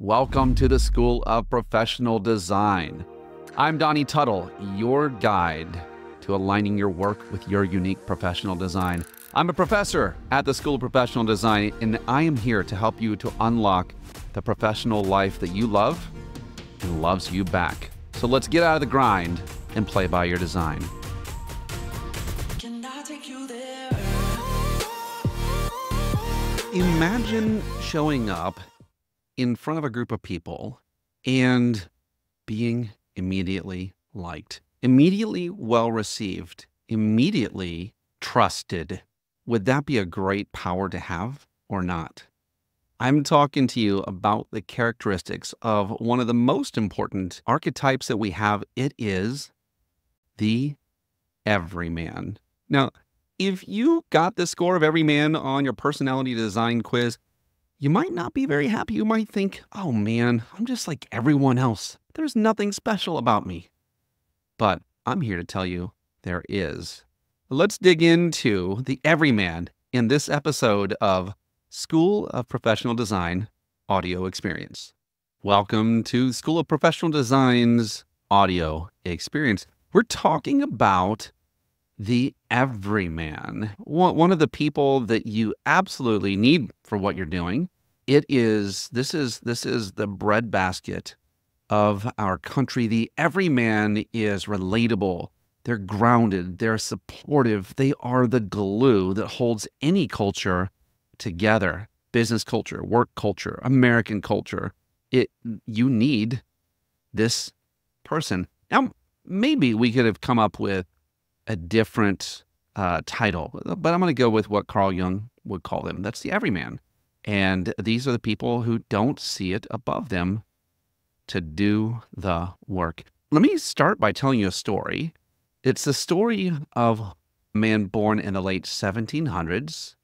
Welcome to the School of Professional Design. I'm Donnie Tuttle, your guide to aligning your work with your unique professional design. I'm a professor at the School of Professional Design, and I am here to help you to unlock the professional life that you love and loves you back. So let's get out of the grind and play by your design. Can I take you there? Imagine showing up in front of a group of people and being immediately liked, immediately well received, immediately trusted. Would that be a great power to have or not? I'm talking to you about the characteristics of one of the most important archetypes that we have. It is the everyman. Now, if you got the score of everyman on your personality design quiz, you might not be very happy. You might think, oh man, I'm just like everyone else. There's nothing special about me. But I'm here to tell you there is. Let's dig into the everyman in this episode of School of Professional Design Audio Experience. Welcome to School of Professional Design's Audio Experience. We're talking about the everyman, one of the people that you absolutely need for what you're doing. This is the breadbasket of our country. The everyman is relatable. They're grounded. They're supportive. They are the glue that holds any culture together. Business culture, work culture, American culture. You need this person. Now, maybe we could have come up with a different title, but I'm going to go with what Carl Jung would call them. That's the everyman. And these are the people who don't see it above them to do the work. Let me start by telling you a story. It's the story of a man born in the late 1700s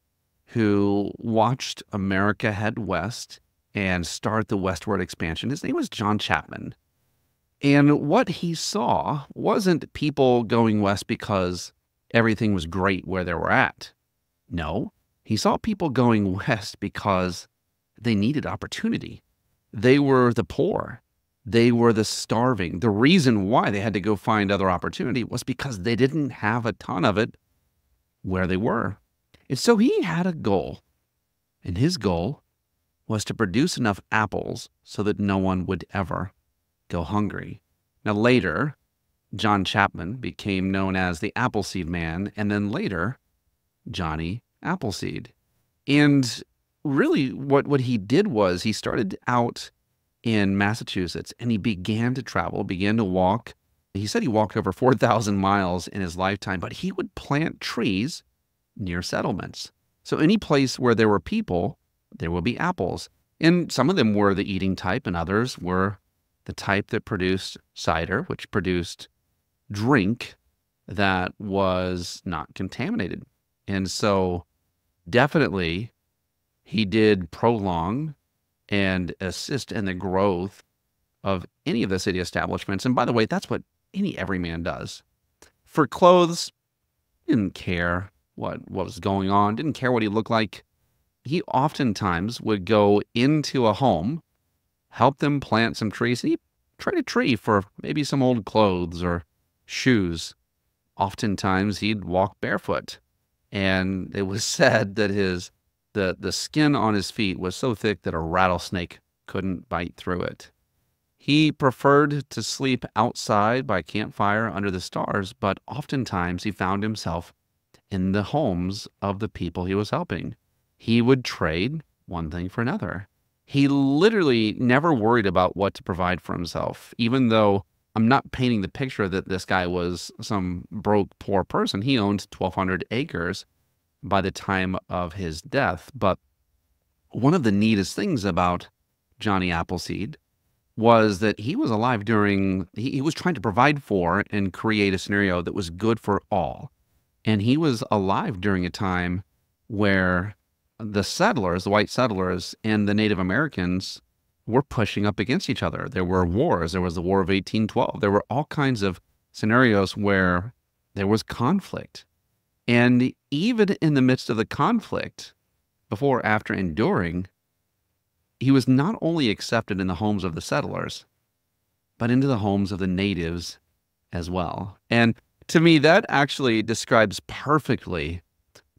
who watched America head west and start the westward expansion. His name was John Chapman. And what he saw wasn't people going west because everything was great where they were at. No, he saw people going west because they needed opportunity. They were the poor. They were the starving. The reason why they had to go find other opportunity was because they didn't have a ton of it where they were. And so he had a goal. And his goal was to produce enough apples so that no one would ever go hungry. Now later, John Chapman became known as the Appleseed Man, and then later, Johnny Appleseed. And really what he did was he started out in Massachusetts and he began to travel, began to walk. He said he walked over 4,000 miles in his lifetime, but he would plant trees near settlements. So any place where there were people, there would be apples. And some of them were the eating type and others were the type that produced cider, which produced drink that was not contaminated. And so definitely he did prolong and assist in the growth of any of the city establishments. And by the way, that's what any everyman does. For clothes, didn't care what was going on, didn't care what he looked like. He oftentimes would go into a home, help them plant some trees, and he'd trade a tree for maybe some old clothes or shoes. Oftentimes he'd walk barefoot, and it was said that the skin on his feet was so thick that a rattlesnake couldn't bite through it. He preferred to sleep outside by campfire under the stars, but oftentimes he found himself in the homes of the people he was helping. He would trade one thing for another. He literally never worried about what to provide for himself, even though I'm not painting the picture that this guy was some broke, poor person. He owned 1,200 acres by the time of his death. But one of the neatest things about Johnny Appleseed was that he was alive during, he was trying to provide for and create a scenario that was good for all. And he was alive during a time where the settlers, the white settlers, and the Native Americans were pushing up against each other. There were wars. There was the War of 1812. There were all kinds of scenarios where there was conflict. And even in the midst of the conflict, before, after, and during, he was not only accepted in the homes of the settlers, but into the homes of the natives as well. And to me, that actually describes perfectly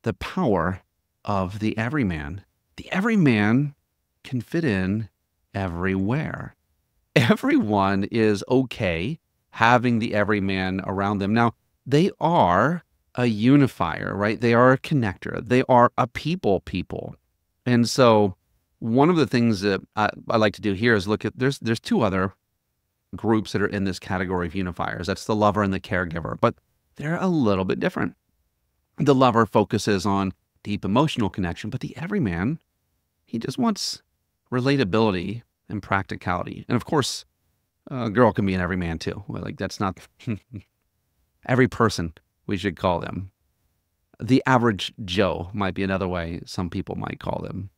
the power of the everyman. The everyman can fit in everywhere. Everyone is okay having the everyman around them. Now, they are a unifier, right? They are a connector. They are a people. And so one of the things that I like to do here is look at, there's two other groups that are in this category of unifiers. That's the lover and the caregiver, but they're a little bit different. The lover focuses on deep emotional connection, but the everyman, he just wants relatability and practicality. And of course, a girl can be an everyman too. Like that's not every person, we should call them. The average Joe might be another way some people might call them.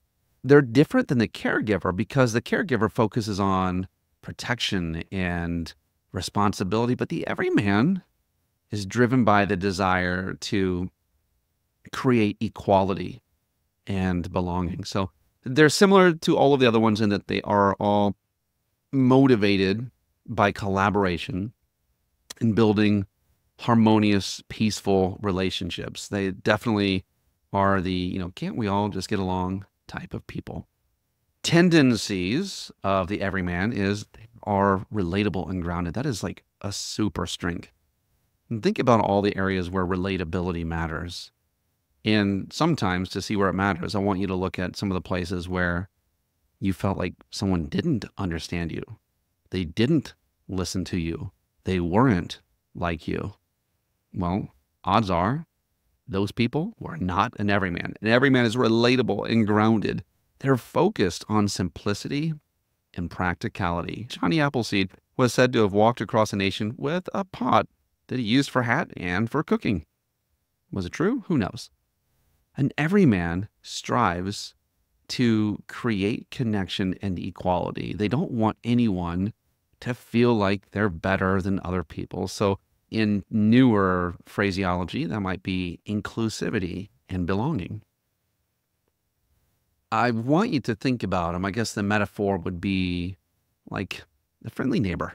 They're different than the caregiver because the caregiver focuses on protection and responsibility, but the everyman is driven by the desire to create equality and belonging. So they're similar to all of the other ones in that they are all motivated by collaboration and building harmonious, peaceful relationships. They definitely are the, can't we all just get along type of people. Tendencies of the everyman is they are relatable and grounded. That is like a super strength. And think about all the areas where relatability matters. And sometimes to see where it matters, I want you to look at some of the places where you felt like someone didn't understand you. They didn't listen to you. They weren't like you. Well, odds are those people were not an everyman. An everyman is relatable and grounded. They're focused on simplicity and practicality. Johnny Appleseed was said to have walked across a nation with a pot that he used for hat and for cooking. Was it true? Who knows? An everyman strives to create connection and equality. They don't want anyone to feel like they're better than other people. So in newer phraseology, that might be inclusivity and belonging. I want you to think about them. I guess the metaphor would be like the friendly neighbor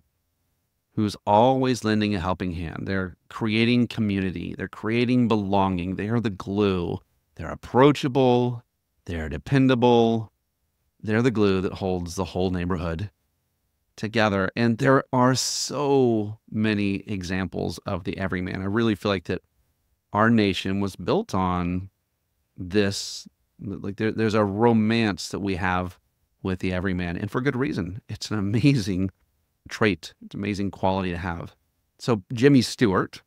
who's always lending a helping hand. They're creating community. They're creating belonging. They are the glue. They're approachable. They're dependable. They're the glue that holds the whole neighborhood together. And there are so many examples of the everyman. I really feel like that our nation was built on this. Like there's a romance that we have with the everyman, and for good reason. It's an amazing trait. It's an amazing quality to have. So Jimmy Stewart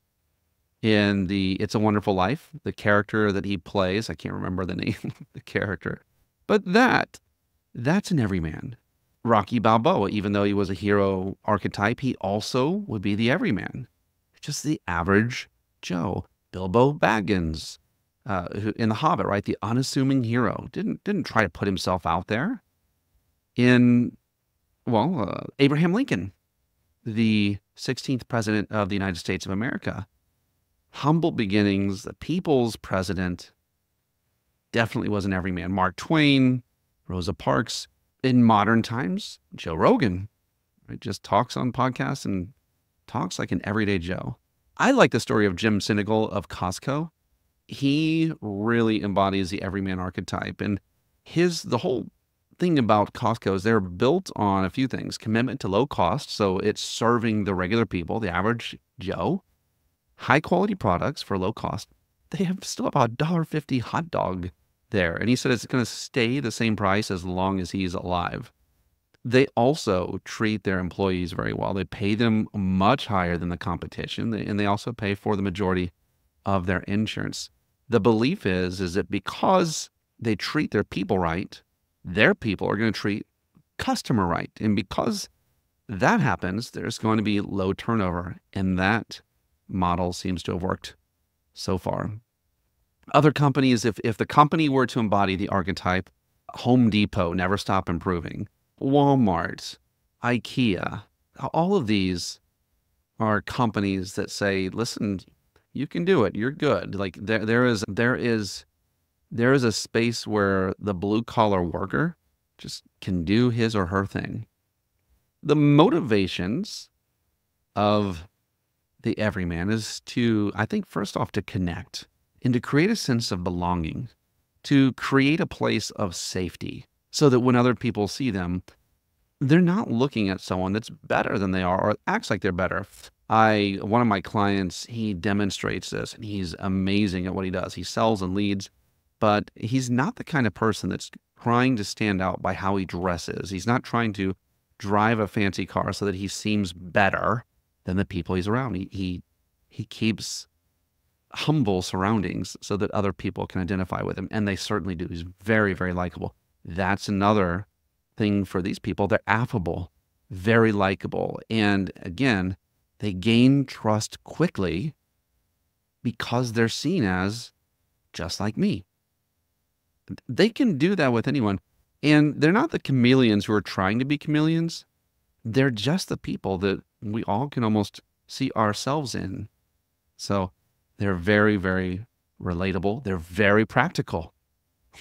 in the It's a Wonderful Life, the character that he plays, I can't remember the name of the character, but that's an everyman. Rocky Balboa, even though he was a hero archetype, he also would be the everyman. Just the average Joe. Bilbo Baggins, in The Hobbit, right? The unassuming hero. Didn't try to put himself out there. Abraham Lincoln, the 16th president of the United States of America. Humble beginnings, the people's president, definitely was an everyman. Mark Twain, Rosa Parks. In modern times, Joe Rogan, right? Just talks on podcasts and talks like an everyday Joe. I like the story of Jim Sinegal of Costco. He really embodies the everyman archetype. And the whole thing about Costco is they're built on a few things. Commitment to low cost, so it's serving the regular people, the average Joe. High quality products for low cost. They still have a $1.50 hot dog there. And he said it's going to stay the same price as long as he's alive. They also treat their employees very well. They pay them much higher than the competition, and they also pay for the majority of their insurance. The belief is that because they treat their people right, their people are going to treat customer right. And because that happens, there's going to be low turnover, and that model seems to have worked so far. Other companies, if the company were to embody the archetype, Home Depot, never stop improving, Walmart, IKEA, all of these are companies that say, listen, you can do it. You're good. Like there is a space where the blue collar worker just can do his or her thing. The motivations of the everyman is to, I think, first off, to connect and to create a sense of belonging, to create a place of safety so that when other people see them, they're not looking at someone that's better than they are or acts like they're better. One of my clients, he demonstrates this and he's amazing at what he does. He sells and leads, but he's not the kind of person that's trying to stand out by how he dresses. He's not trying to drive a fancy car so that he seems better than the people he's around. He keeps humble surroundings so that other people can identify with him, and they certainly do. He's very, very likable. That's another thing for these people. They're affable, very likable, and again, they gain trust quickly because they're seen as just like me. They can do that with anyone, and they're not the chameleons who are trying to be chameleons. They're just the people that we all can almost see ourselves in. So they're very, very relatable. They're very practical,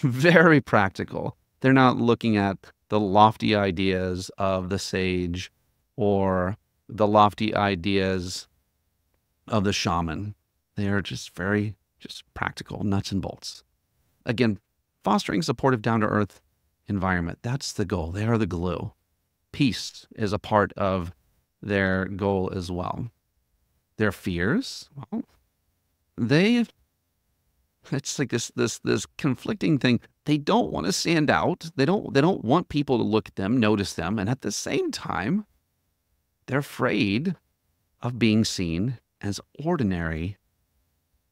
very practical. They're not looking at the lofty ideas of the sage or the lofty ideas of the shaman. They are just practical, nuts and bolts. Again, fostering supportive, down-to-earth environment. That's the goal. They are the glue. Peace is a part of their goal as well. Their fears, well, it's like this conflicting thing. They don't want to stand out. They don't want people to look at them, notice them, and at the same time, they're afraid of being seen as ordinary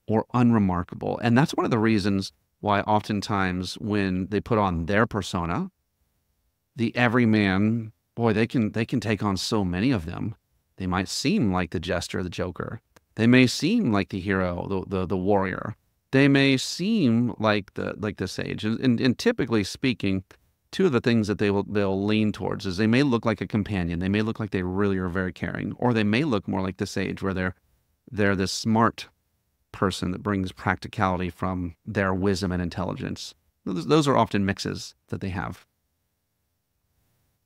or unremarkable. And that's one of the reasons why oftentimes when they put on their persona, the everyman, boy, they can take on so many of them. They might seem like the jester, the joker. They may seem like the hero, the warrior. They may seem like the sage. And typically speaking, two of the things that they'll lean towards is they may look like a companion. They may look like they really are very caring, or they may look more like the sage, where they're this smart person that brings practicality from their wisdom and intelligence. Those are often mixes that they have.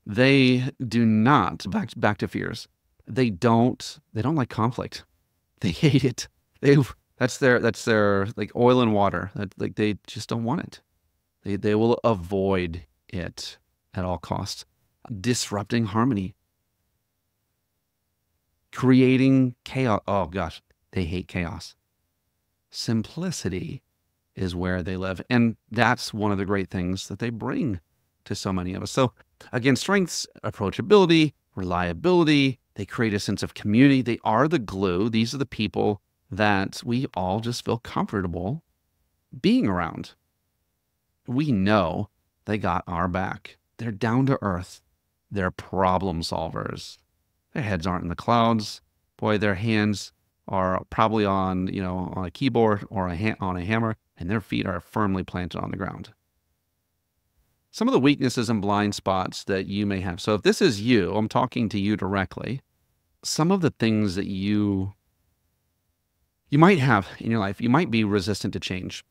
They do not, back to fears, they don't like conflict. They hate it. That's their like oil and water. Like they just don't want it. They will avoid it at all costs. Disrupting harmony. Creating chaos. Oh gosh, they hate chaos. Simplicity is where they live. And that's one of the great things that they bring to so many of us. So again, strengths, approachability, reliability, they create a sense of community. They are the glue. These are the people that we all just feel comfortable being around. We know they got our back. They're down to earth. They're problem solvers. Their heads aren't in the clouds. Boy, their hands are probably on a keyboard or on a hammer, and their feet are firmly planted on the ground. Some of the weaknesses and blind spots that you may have. So if this is you, I'm talking to you directly. Some of the things that you might have in your life, you might be resistant to change,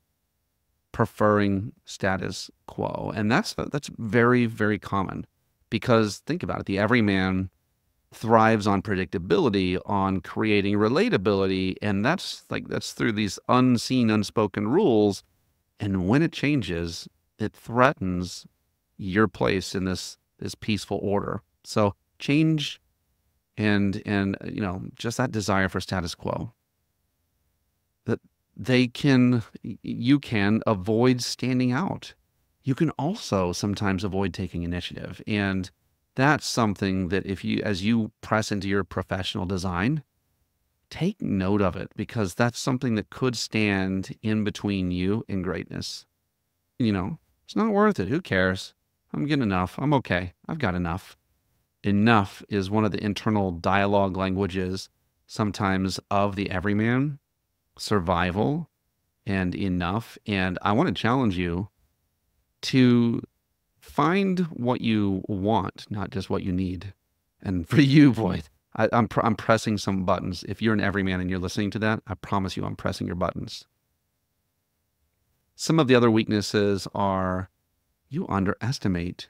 preferring status quo. And that's very, very common, because think about it. The everyman thrives on predictability, on creating relatability. And that's through these unseen, unspoken rules. And when it changes, it threatens your place in this peaceful order. So change and just that desire for status quo, that you can avoid standing out. You can also sometimes avoid taking initiative. And that's something that as you press into your professional design, take note of it, because that's something that could stand in between you and greatness. It's not worth it. Who cares? I'm getting enough. I'm okay. I've got enough. Enough is one of the internal dialogue languages sometimes of the everyman. Survival and enough. And I want to challenge you to find what you want, not just what you need. And for you, boy, I'm pressing some buttons. If you're an everyman and you're listening to that, I promise you I'm pressing your buttons. Some of the other weaknesses are you underestimate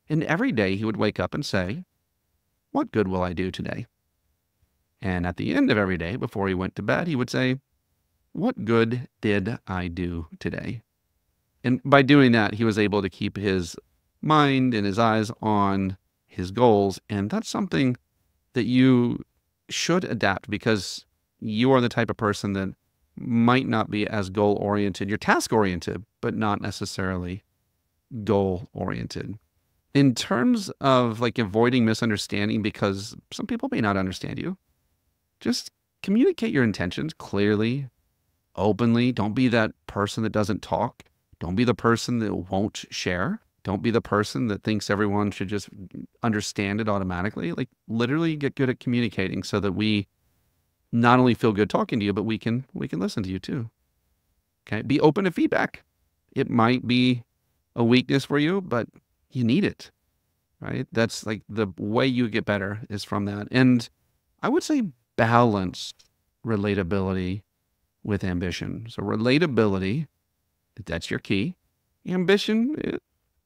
And every day he would wake up and say, what good will I do today? And at the end of every day, before he went to bed, he would say, what good did I do today? And by doing that, he was able to keep his mind and his eyes on his goals. And that's something that you should adapt, because you are the type of person that might not be as goal-oriented. You're task-oriented, but not necessarily goal-oriented. In terms of like avoiding misunderstanding, because some people may not understand you, just communicate your intentions clearly, openly. Don't be that person that doesn't talk. Don't be the person that won't share. Don't be the person that thinks everyone should just understand it automatically. Like, literally get good at communicating so that we not only feel good talking to you, but we can listen to you too. Okay? Be open to feedback. It might be a weakness for you, but you need it, right? That's like the way you get better is from that. And I would say balance relatability with ambition. So relatability, that's your key. Ambition,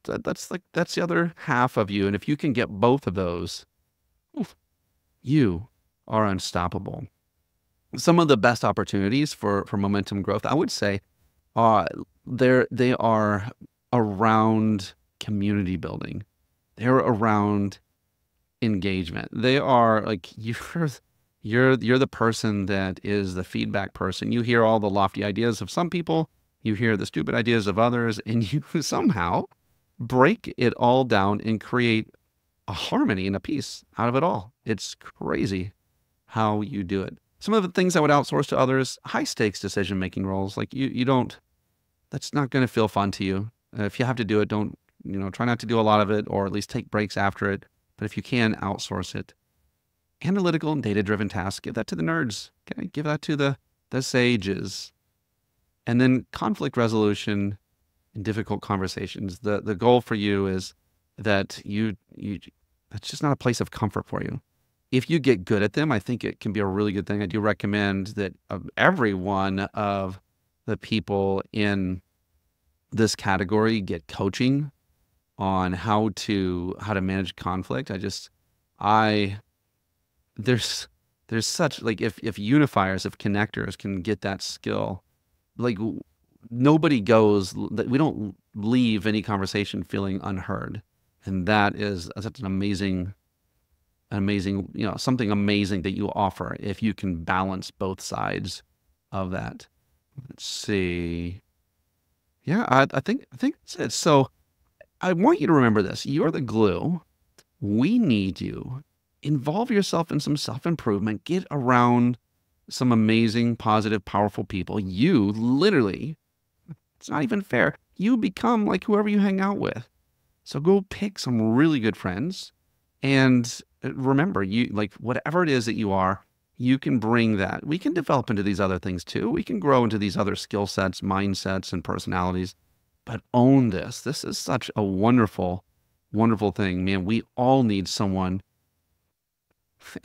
that's the other half of you. And if you can get both of those, oof, you are unstoppable. Some of the best opportunities for momentum growth, I would say, they are around community building. They're around engagement. They are like, you're the person that is the feedback person. You hear all the lofty ideas of some people, you hear the stupid ideas of others, and you somehow break it all down and create a harmony and a peace out of it all. It's crazy how you do it. Some of the things I would outsource to others, high stakes decision-making roles. Like you don't, that's not going to feel fun to you. If you have to do it, don't, try not to do a lot of it, or at least take breaks after it. But if you can, outsource it. Analytical and data-driven tasks, give that to the nerds. Okay, give that to the sages. And then conflict resolution in difficult conversations. The goal for you is that that's just not a place of comfort for you. If you get good at them, I think it can be a really good thing. I do recommend that every one of the people in this category get coaching on how to manage conflict. There's such, like, if unifiers, if connectors can get that skill, like, nobody we don't leave any conversation feeling unheard. And that's an amazing, something amazing that you offer if you can balance both sides of that. Let's see. Yeah, I think that's it. So I want you to remember this. You're the glue. We need you. Involve yourself in some self-improvement. Get around some amazing, positive, powerful people. You literally, it's not even fair. You become like whoever you hang out with. So go pick some really good friends. And remember, you, like, whatever it is that you are, you can bring that. We can develop into these other things too. We can grow into these other skill sets, mindsets, and personalities. But own this. This is such a wonderful, wonderful thing. Man, we all need someone.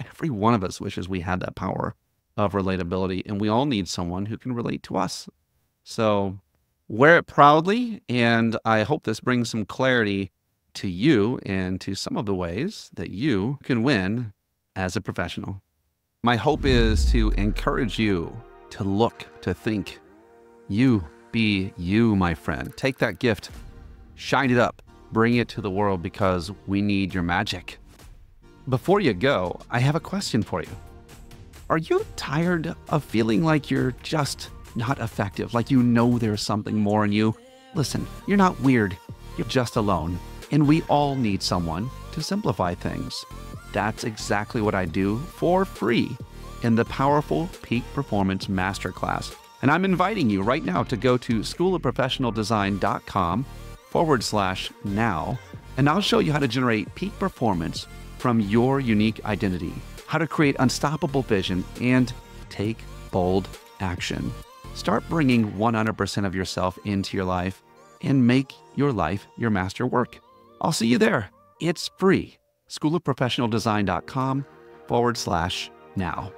Every one of us wishes we had that power of relatability, and we all need someone who can relate to us. So wear it proudly, and I hope this brings some clarity to you and to some of the ways that you can win as a professional. My hope is to encourage you to look, to think. You be you, my friend. Take that gift, shine it up, bring it to the world, because we need your magic. Before you go, I have a question for you. Are you tired of feeling like you're just not effective, like there's something more in you? Listen, you're not weird. You're just alone. And we all need someone to simplify things. That's exactly what I do for free in the Powerful Peak Performance Masterclass. And I'm inviting you right now to go to schoolofprofessionaldesign.com/now, and I'll show you how to generate peak performance from your unique identity, how to create unstoppable vision, and take bold action. Start bringing 100% of yourself into your life and make your life your master work. I'll see you there. It's free. schoolofprofessionaldesign.com/now.